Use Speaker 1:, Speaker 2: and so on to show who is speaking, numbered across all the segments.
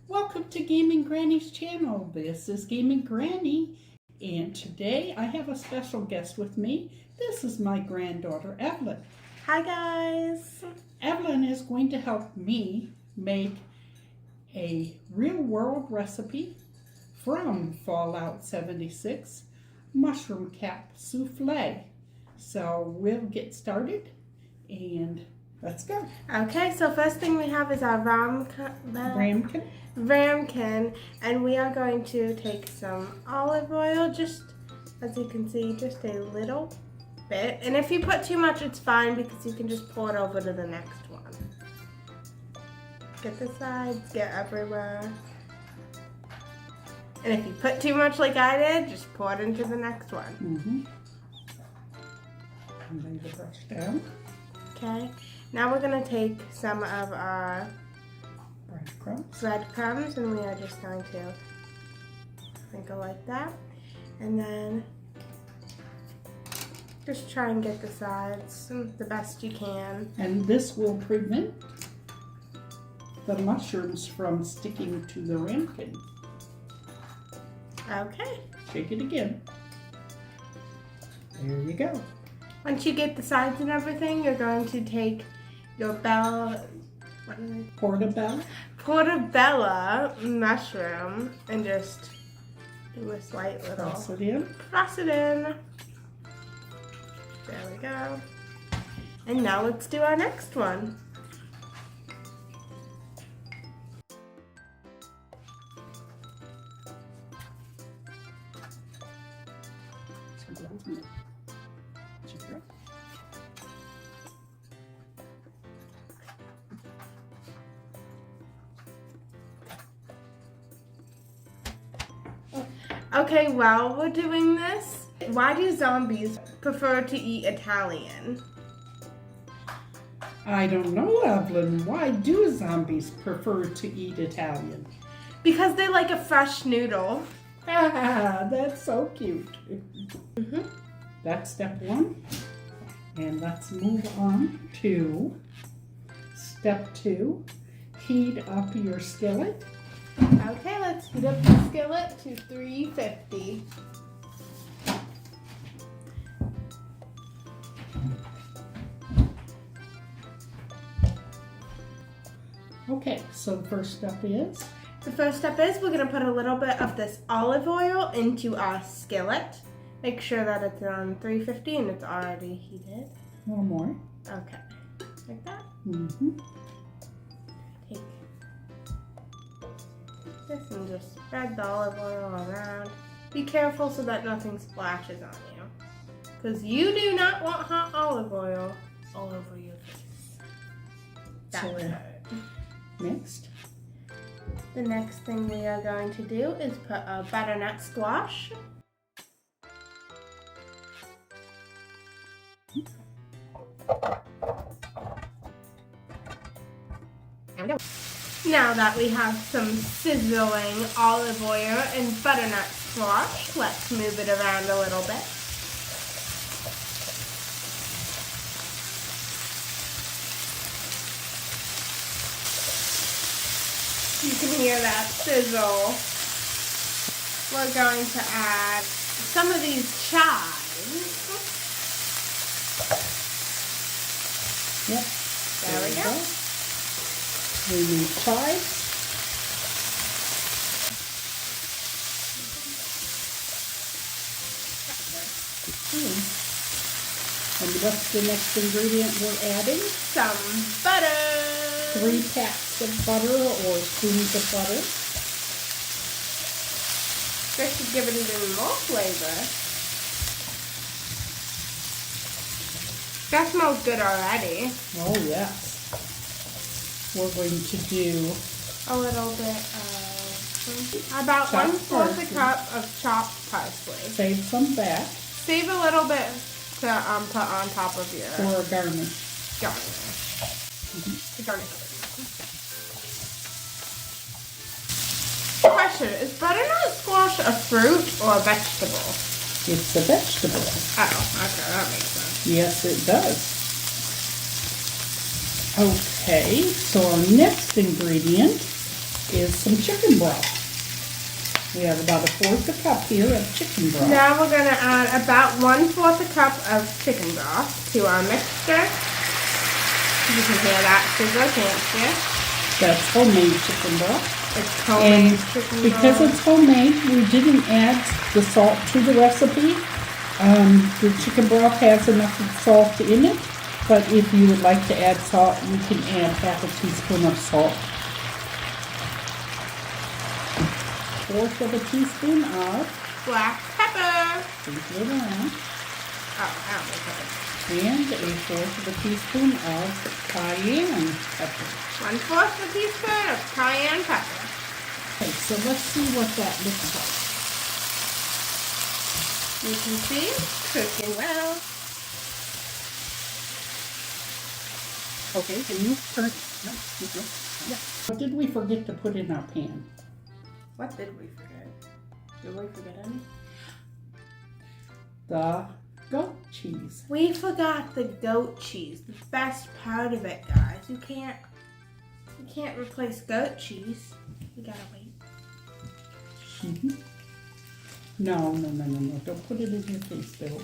Speaker 1: Welcome to Gaming Granny's channel. This is Gaming Granny, and today I have a special guest with me. This is my granddaughter, Evelyn.
Speaker 2: Hi guys!
Speaker 1: Evelyn is going to help me make a real-world recipe from Fallout 76, mushroom cap souffle. So we'll get started and let's go.
Speaker 2: Okay, so first thing we have is our ramekin, and we are going to take some olive oil, just as you can see, just a little bit. And if you put too much, it's fine because you can just pour it over to the next one. Get the sides, get everywhere. And if you put too much like I did, just pour it into the next one.
Speaker 1: And then the brush down.
Speaker 2: Okay, now we're going to take some of our breadcrumbs, and we are just going to sprinkle like that, and then just try and get the sides the best you can.
Speaker 1: And this will prevent the mushrooms from sticking to the ramekin.
Speaker 2: Okay.
Speaker 1: Shake it again. There you go.
Speaker 2: Once you get the sides and everything, you're going to take your portobello mushroom and just do a slight little
Speaker 1: press it in.
Speaker 2: Press it in. There we go. And now let's do our next one. Okay, while we're doing this, why do zombies prefer to eat Italian?
Speaker 1: I don't know, Evelyn. Why do zombies prefer to eat Italian?
Speaker 2: Because they like a fresh noodle.
Speaker 1: Ah, that's so cute. That's step one. And let's move on to step two. Heat up your skillet.
Speaker 2: Okay, let's heat up the skillet to 350.
Speaker 1: Okay, so the first step is?
Speaker 2: The first step is we're going to put a little bit of this olive oil into our skillet. Make sure that it's on 350 and it's already heated.
Speaker 1: A little more.
Speaker 2: Okay, like that. Take this and just spread the olive oil around. Be careful so that nothing splashes on you, because you do not want hot olive oil all over your face. That would hurt.
Speaker 1: Next.
Speaker 2: The next thing we are going to do is put a butternut squash. There we go. Now that we have some sizzling olive oil and butternut squash, let's move it around a little bit. You can hear that sizzle. We're going to add some of these chives.
Speaker 1: Yep.
Speaker 2: There we go.
Speaker 1: We need chives. And what's the next ingredient we're adding?
Speaker 2: Some butter.
Speaker 1: 3 packs of butter or spoons of butter.
Speaker 2: This should give it even more flavor. That smells good already.
Speaker 1: Oh yes. We're going to do
Speaker 2: a little bit of about 1/4 cup of chopped parsley.
Speaker 1: Save some back.
Speaker 2: Save a little bit to put on top of your
Speaker 1: for a garnish.
Speaker 2: The garnish. Question: is butternut squash a fruit or a vegetable?
Speaker 1: It's a vegetable.
Speaker 2: Oh, okay, that makes sense.
Speaker 1: Yes, it does. Okay, so our next ingredient is some chicken broth. We have about 1/4 cup here of chicken broth.
Speaker 2: Now we're gonna add about 1/4 cup of chicken broth to our mixture. You can hear that sizzle, can't you?
Speaker 1: That's homemade chicken broth.
Speaker 2: It's homemade
Speaker 1: And
Speaker 2: chicken
Speaker 1: because
Speaker 2: broth.
Speaker 1: it's homemade, we didn't add the salt to the recipe. The chicken broth has enough salt in it, but if you would like to add salt, you can add 1/2 teaspoon of salt. 1/4 teaspoon of
Speaker 2: Black pepper.
Speaker 1: sprinkle it around,
Speaker 2: Oh, I don't like pepper.
Speaker 1: and 1/4 teaspoon of cayenne pepper.
Speaker 2: 1/4 teaspoon of cayenne pepper.
Speaker 1: Okay, so let's see what that looks like.
Speaker 2: You can see it's cooking well.
Speaker 1: Okay, can you turn? No, yeah. What did we forget to put in our pan?
Speaker 2: What did we forget? Did we forget any?
Speaker 1: The goat cheese.
Speaker 2: We forgot the goat cheese. The best part of it, guys. You can't replace goat cheese. You gotta wait.
Speaker 1: Mm-hmm. No. Don't put it in your face, Bill.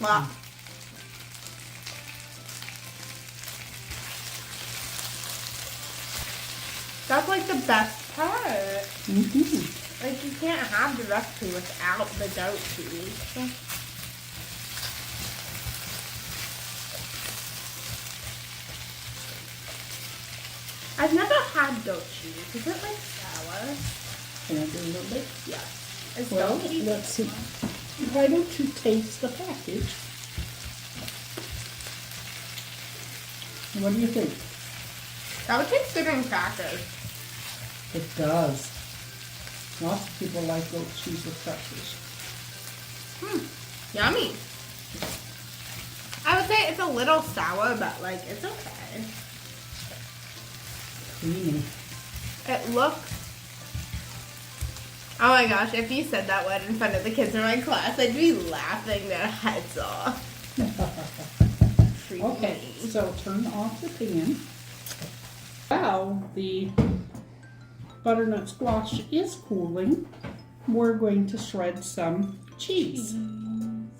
Speaker 2: Well, that's like the best part.
Speaker 1: Mm-hmm.
Speaker 2: Like, you can't have the recipe without the goat cheese. I've never had goat cheese. Is it like sour?
Speaker 1: Can I do a little bit?
Speaker 2: Yeah. It's
Speaker 1: Well,
Speaker 2: goat cheese.
Speaker 1: let's see. Why don't you taste the package? What do you think?
Speaker 2: That would taste good in crackers.
Speaker 1: It does. Lots of people like goat cheese with crackers.
Speaker 2: Yummy. I would say it's a little sour, but like it's okay.
Speaker 1: Creamy.
Speaker 2: It looks. Oh my gosh, if you said that word in front of the kids in my class, I'd be laughing their heads off.
Speaker 1: Okay, so turn off the pan. While the butternut squash is cooling, we're going to shred some cheese. And,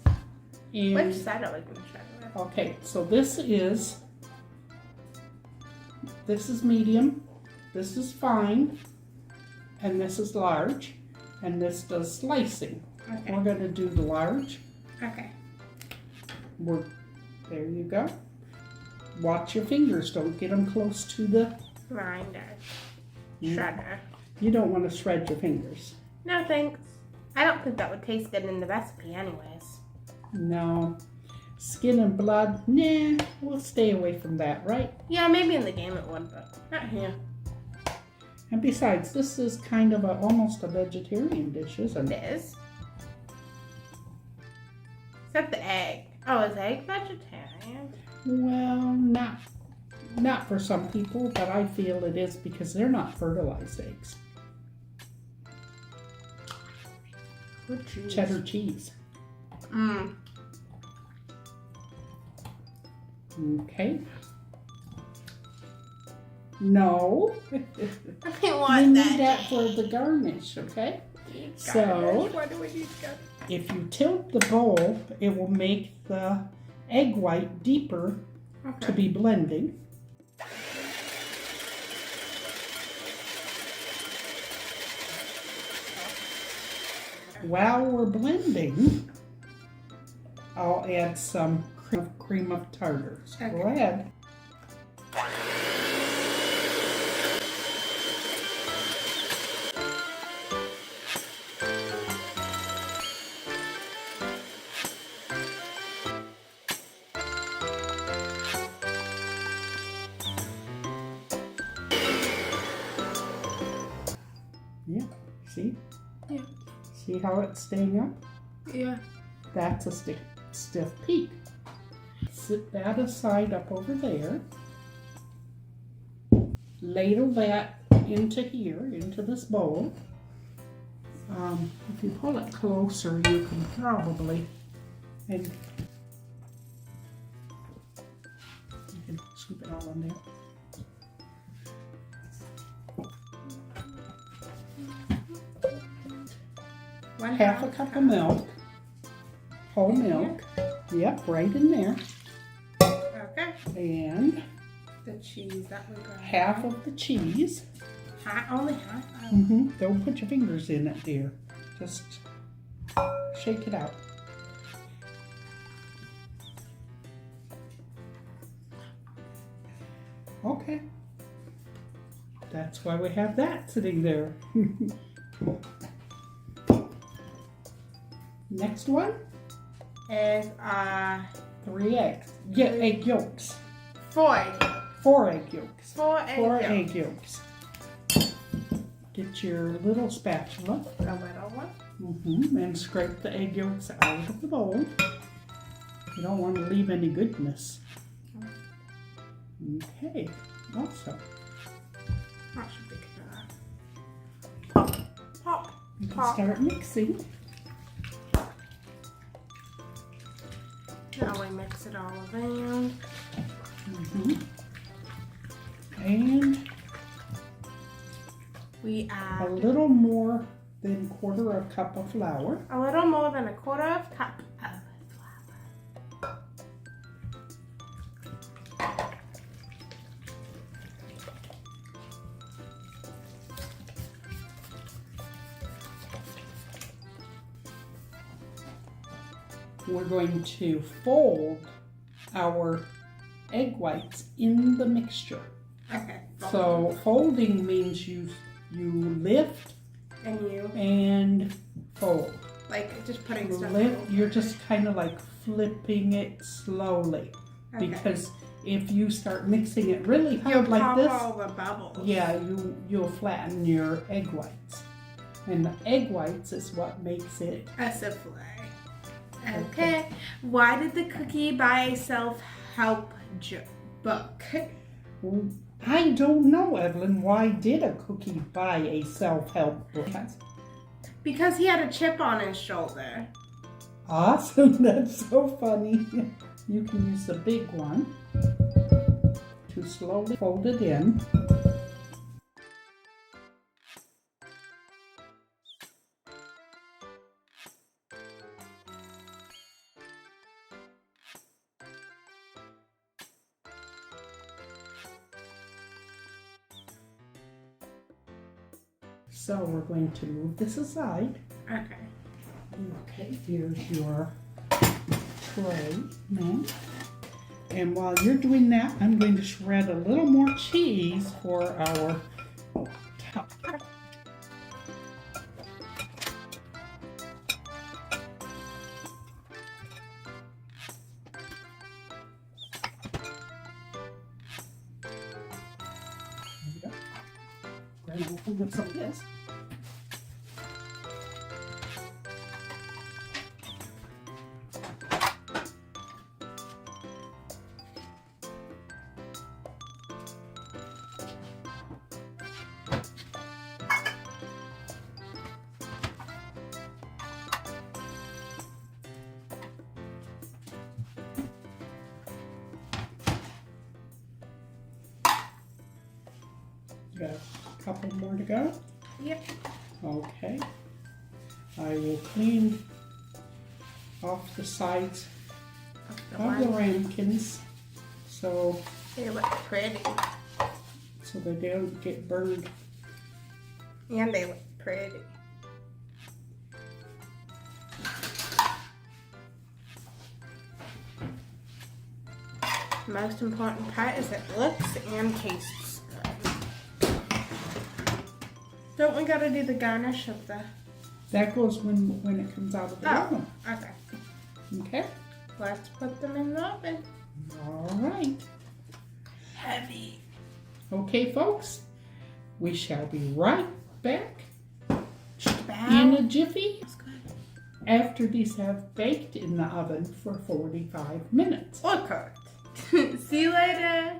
Speaker 2: Which side are we going to shred with?
Speaker 1: okay, so this is medium, this is fine, and this is large, and this does slicing.
Speaker 2: Okay.
Speaker 1: We're going to do the large.
Speaker 2: Okay.
Speaker 1: There you go. Watch your fingers, don't get them close to the
Speaker 2: Grinder. Shredder.
Speaker 1: You don't want to shred your fingers.
Speaker 2: No thanks. I don't think that would taste good in the recipe anyways.
Speaker 1: No. Skin and blood, nah, we'll stay away from that, right?
Speaker 2: Yeah, maybe in the game it would, but not here.
Speaker 1: And besides, this is kind of almost a vegetarian dish, isn't it?
Speaker 2: It is. Except the egg. Oh, is egg vegetarian?
Speaker 1: Well, not for some people, but I feel it is because they're not fertilized eggs.
Speaker 2: Good cheese.
Speaker 1: Cheddar cheese.
Speaker 2: Mmm.
Speaker 1: Okay. No.
Speaker 2: I want
Speaker 1: You
Speaker 2: that.
Speaker 1: need that for the garnish, okay? So,
Speaker 2: What do we need to go?
Speaker 1: if you tilt the bowl, it will make the egg white deeper to be blending. While we're blending, I'll add some cream of tartar. So go ahead. Yeah, see?
Speaker 2: Yeah.
Speaker 1: See how it's staying up?
Speaker 2: Yeah.
Speaker 1: That's a stiff peak. Sit that aside up over there. Ladle that into here, into this bowl. If you pull it closer, you can probably, and you can Scoop it all in there. Half a cup of milk. Whole milk. Yep, right in there.
Speaker 2: Okay.
Speaker 1: And
Speaker 2: the cheese that we got.
Speaker 1: Half of the cheese.
Speaker 2: Only half?
Speaker 1: Don't put your fingers in it, dear. Just shake it out. Okay. That's why we have that sitting there. Next one
Speaker 2: is
Speaker 1: 3 eggs. Yeah, egg yolks.
Speaker 2: 4 egg yolks.
Speaker 1: 4 egg yolks.
Speaker 2: 4 egg yolks.
Speaker 1: Egg yolks. Get your little spatula.
Speaker 2: A little one.
Speaker 1: And scrape the egg yolks out of the bowl. You don't want to leave any goodness. Okay, awesome.
Speaker 2: That should be good. Pop, pop,
Speaker 1: You can
Speaker 2: pop.
Speaker 1: start mixing.
Speaker 2: Now we mix it all around.
Speaker 1: And
Speaker 2: We
Speaker 1: a
Speaker 2: add
Speaker 1: little more than 1/4 cup of flour.
Speaker 2: a little more than 1/4 cup of flour.
Speaker 1: We're going to fold our egg whites in the mixture.
Speaker 2: Okay.
Speaker 1: So folding means you lift and fold.
Speaker 2: Like just putting stuff
Speaker 1: Lift,
Speaker 2: over.
Speaker 1: you're just kind of like flipping it slowly.
Speaker 2: Okay.
Speaker 1: Because if you start mixing it really
Speaker 2: You'll
Speaker 1: hard like
Speaker 2: pop
Speaker 1: this,
Speaker 2: all the bubbles.
Speaker 1: yeah, you'll flatten your egg whites. And the egg whites is what makes it.
Speaker 2: A souffle. Okay. Why did the cookie buy a self-help book?
Speaker 1: I don't know, Evelyn. Why did a cookie buy a self-help book?
Speaker 2: Because he had a chip on his shoulder.
Speaker 1: Awesome. That's so funny. You can use the big one to slowly fold it in. So we're going to move this aside.
Speaker 2: Okay.
Speaker 1: Okay, here's your tray now. And while you're doing that, I'm going to shred a little more cheese for our top. There we go. We're going to open up some of this. Got a couple more to go.
Speaker 2: Yep.
Speaker 1: Okay. I will clean off the sides of the ramekins so
Speaker 2: They look pretty.
Speaker 1: they don't get burned.
Speaker 2: And they look pretty. The most important part is it looks and tastes good. Don't we gotta do the garnish of the...
Speaker 1: That goes when it comes out of the oven.
Speaker 2: Okay.
Speaker 1: Okay.
Speaker 2: Let's put them in the oven.
Speaker 1: All right.
Speaker 2: Heavy.
Speaker 1: Okay, folks. We shall be right back in a jiffy
Speaker 2: That's good.
Speaker 1: after these have baked in the oven for 45 minutes.
Speaker 2: Or cooked. See you later.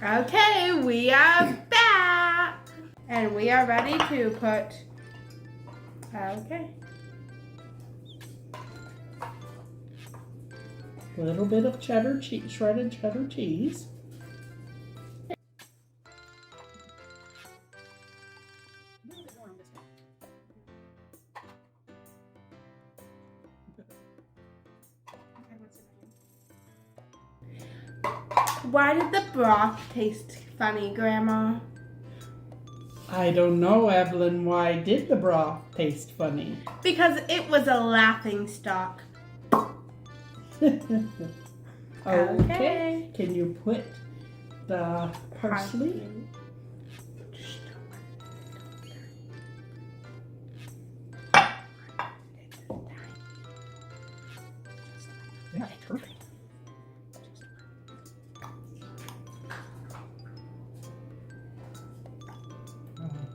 Speaker 2: Okay, we are back. And we are ready to put... Okay.
Speaker 1: A little bit of cheddar cheese, shredded cheddar cheese.
Speaker 2: Why did the broth taste funny, Grandma?
Speaker 1: I don't know, Evelyn, why did the broth taste funny?
Speaker 2: Because it was a laughing stock.
Speaker 1: Okay. Can you put the parsley?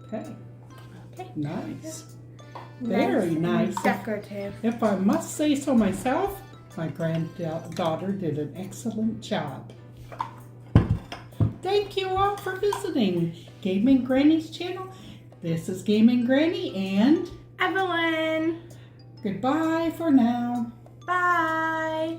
Speaker 1: Okay.
Speaker 2: Okay.
Speaker 1: Nice. Very nice.
Speaker 2: Decorative.
Speaker 1: If I must say so myself, my granddaughter did an excellent job. Thank you all for visiting Gaming Granny's channel. This is Gaming Granny and
Speaker 2: Evelyn.
Speaker 1: goodbye for now.
Speaker 2: Bye.